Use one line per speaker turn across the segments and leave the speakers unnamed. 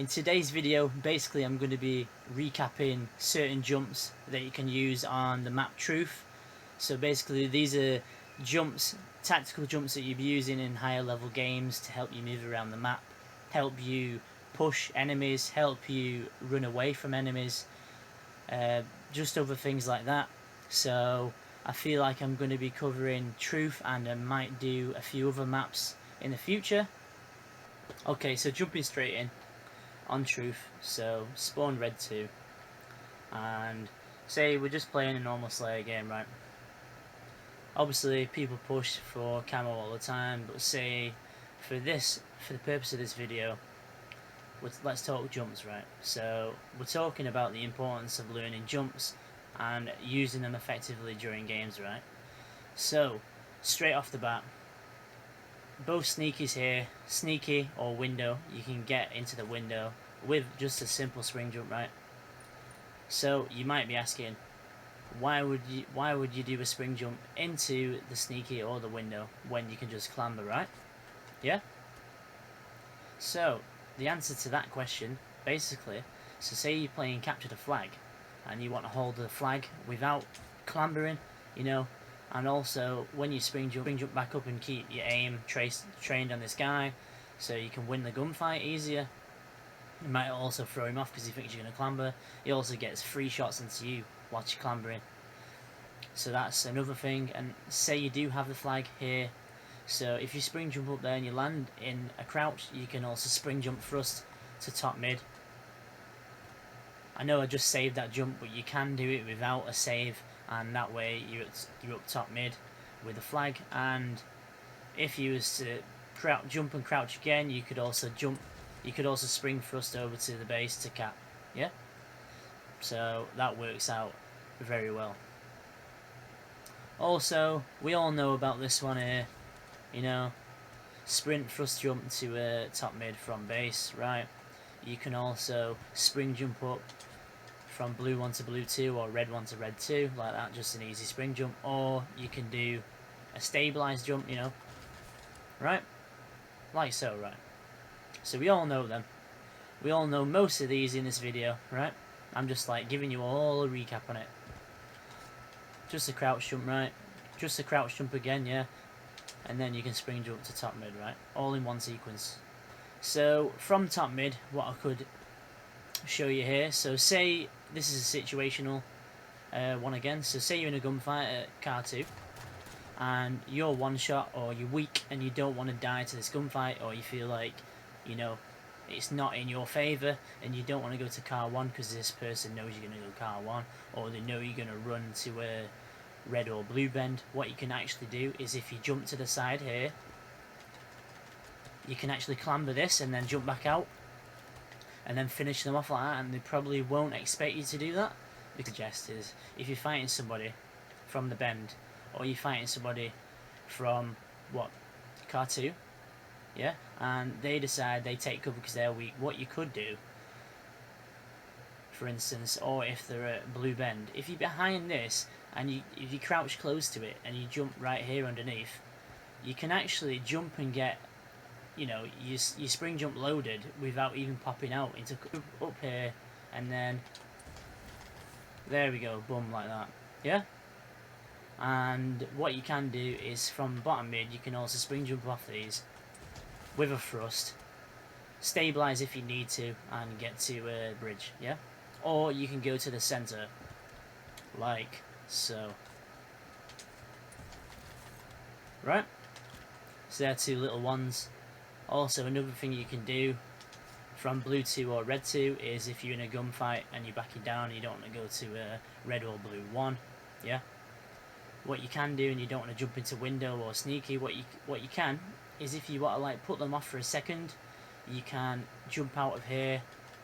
In today's video, basically I'm going to be recapping certain jumps that you can use on the map Truth. So basically these are jumps, tactical jumps that you'll be using in higher level games to help you move around the map, help you push enemies, help you run away from enemies, just other things like that. So I feel like I'm going to be covering Truth, and I might do a few other maps in the future. Okay, so jumping straight in on Truth, so spawn red 2, and say we're just playing a normal Slayer game, right? Obviously people push for camo all the time, but say for the purpose of this video, let's talk jumps, right? So we're talking about the importance of learning jumps and using them effectively during games, right? So straight off the bat, both sneakies here, sneaky or window, you can get into the window with just a simple spring jump, right? So you might be asking, why would you do a spring jump into the sneaky or the window when you can just clamber, right? Yeah? So the answer to that question, basically, so say you're playing capture the flag and you want to hold the flag without clambering, you know, and also when you spring jump back up and keep your aim trained on this guy so you can win the gunfight easier. You might also throw him off because he thinks you're going to clamber. He also gets free shots into you whilst you're clambering. So that's another thing. And say you do have the flag here, so if you spring jump up there and you land in a crouch, you can also spring jump thrust to top mid. I know I just saved that jump, but you can do it without a save, and that way you're up top mid with the flag. And if you was to jump and crouch again, you could also spring thrust over to the base to cap. Yeah, so that works out very well. Also, we all know about this one here, you know, sprint thrust jump to top mid from base, right? You can also spring jump up from blue 1 to blue 2 or red 1 to red 2, like that, just an easy spring jump. Or you can do a stabilized jump, you know, right? Like so, right? So we all know them. We all know most of these in this video, right? I'm just like giving you all a recap on it. Just a crouch jump, right? Just a crouch jump again, yeah? And then you can spring jump to top mid, right? All in one sequence. So from top mid, what I could show you here, so say this is a situational one again. So say you're in a gunfight at car 2 and you're one shot, or you're weak and you don't want to die to this gunfight, or you feel like, you know, it's not in your favour and you don't want to go to car 1 because this person knows you're going to go car 1, or they know you're going to run to a red or blue bend. What you can actually do is, if you jump to the side here, you can actually clamber this and then jump back out and then finish them off like that, and they probably won't expect you to do that. The suggest is, if you're fighting somebody from the bend, or you're fighting somebody from car 2, yeah, and they decide they take cover because they're weak, what you could do, for instance, or if they're at blue bend, if you're behind this and if you crouch close to it and you jump right here underneath, you can actually jump and get, you know, you spring jump loaded without even popping out into up here, and then there we go, boom, like that, yeah. And what you can do is from bottom mid, you can also spring jump off these with a thrust, stabilize if you need to, and get to a bridge, yeah. Or you can go to the center like so, right? So they're two little ones. Also, another thing you can do from blue 2 or red 2 is, if you're in a gunfight and you're backing down and you don't want to go to red or blue 1, yeah, what you can do, and you don't want to jump into window or sneaky, what you can is, if you want to like put them off for a second, you can jump out of here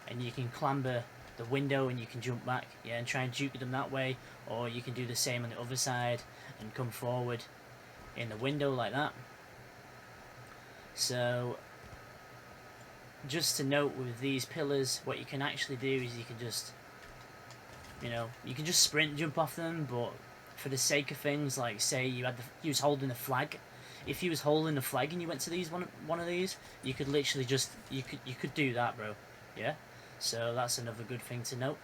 and you can clamber the window and you can jump back, yeah, and try and juke them that way. Or you can do the same on the other side and come forward in the window like that. So just to note with these pillars, what you can actually do is you can just, you know, you can just sprint jump off them, but for the sake of things, like say you was holding the flag, if you was holding the flag and you went to these one of these, you could literally just you could do that, bro. Yeah, so that's another good thing to note.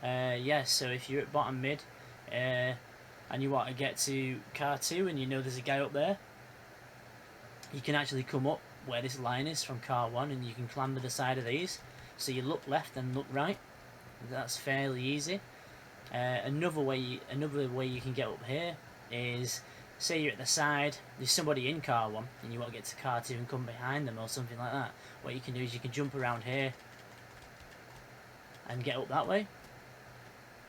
Yeah, so if you're at bottom mid and you want to get to car 2 and you know there's a guy up there, you can actually come up where this line is from car 1 and you can clamber the side of these. So you look left and look right. That's fairly easy. Another way you can get up here is, say you're at the side, there's somebody in car 1 and you want to get to car 2 and come behind them or something like that. What you can do is you can jump around here and get up that way.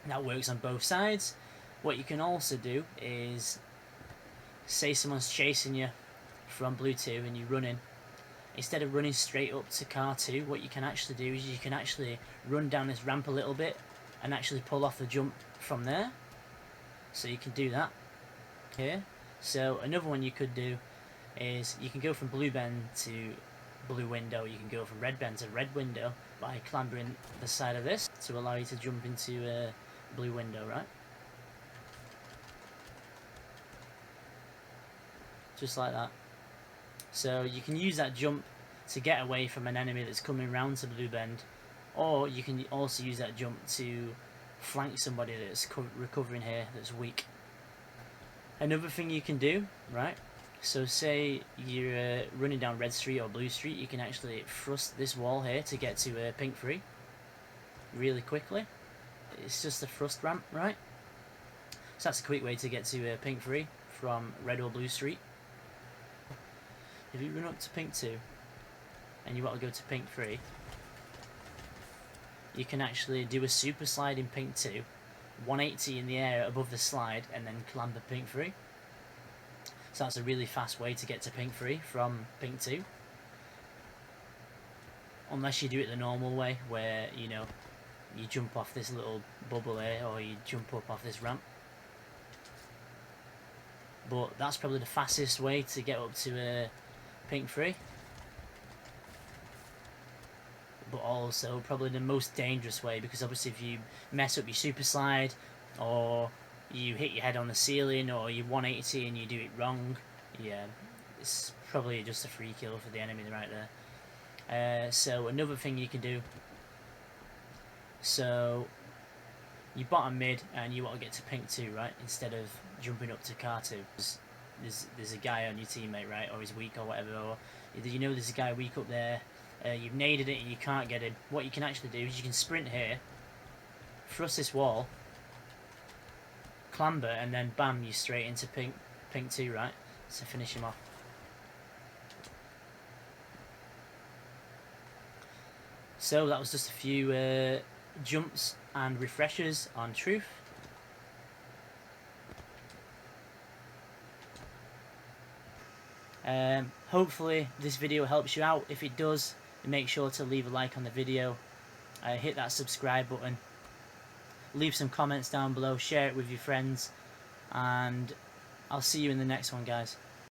That works on both sides. What you can also do is, say someone's chasing you from blue 2 and you're running, instead of running straight up to car 2, what you can actually do is you can actually run down this ramp a little bit and actually pull off the jump from there. So you can do that here. So another one you could do is you can go from blue bend to blue window, you can go from red bend to red window by clambering the side of this to allow you to jump into a blue window, right? Just like that. So you can use that jump to get away from an enemy that's coming round to blue bend, or you can also use that jump to flank somebody that's recovering here that's weak. Another thing you can do, right, so say you're running down red street or blue street, you can actually thrust this wall here to get to pink 3 really quickly. It's just a thrust ramp, right? So that's a quick way to get to pink 3 from red or blue street. If you run up to pink 2 and you want to go to pink 3, you can actually do a super slide in pink 2, 180 in the air above the slide, and then clamber pink 3. So that's a really fast way to get to pink 3 from pink 2. Unless you do it the normal way, where, you know, you jump off this little bubble here, or you jump up off this ramp. But that's probably the fastest way to get up to pink 3. But also probably the most dangerous way, because obviously if you mess up your super slide, or you hit your head on the ceiling, or you 180 and you do it wrong, yeah, it's probably just a free kill for the enemy right there. So another thing you can do, so you bottom mid and you want to get to pink 2, right, instead of jumping up to car 2. There's a guy on your teammate, right, or he's weak or whatever, or you know there's a guy weak up there, you've naded it and you can't get him. What you can actually do is you can sprint here, thrust this wall, clamber, and then bam, you're straight into pink 2, right, to finish him off. So that was just a few jumps and refreshers on Truth. Hopefully this video helps you out. If it does, make sure to leave a like on the video, hit that subscribe button, leave some comments down below, share it with your friends, and I'll see you in the next one, guys.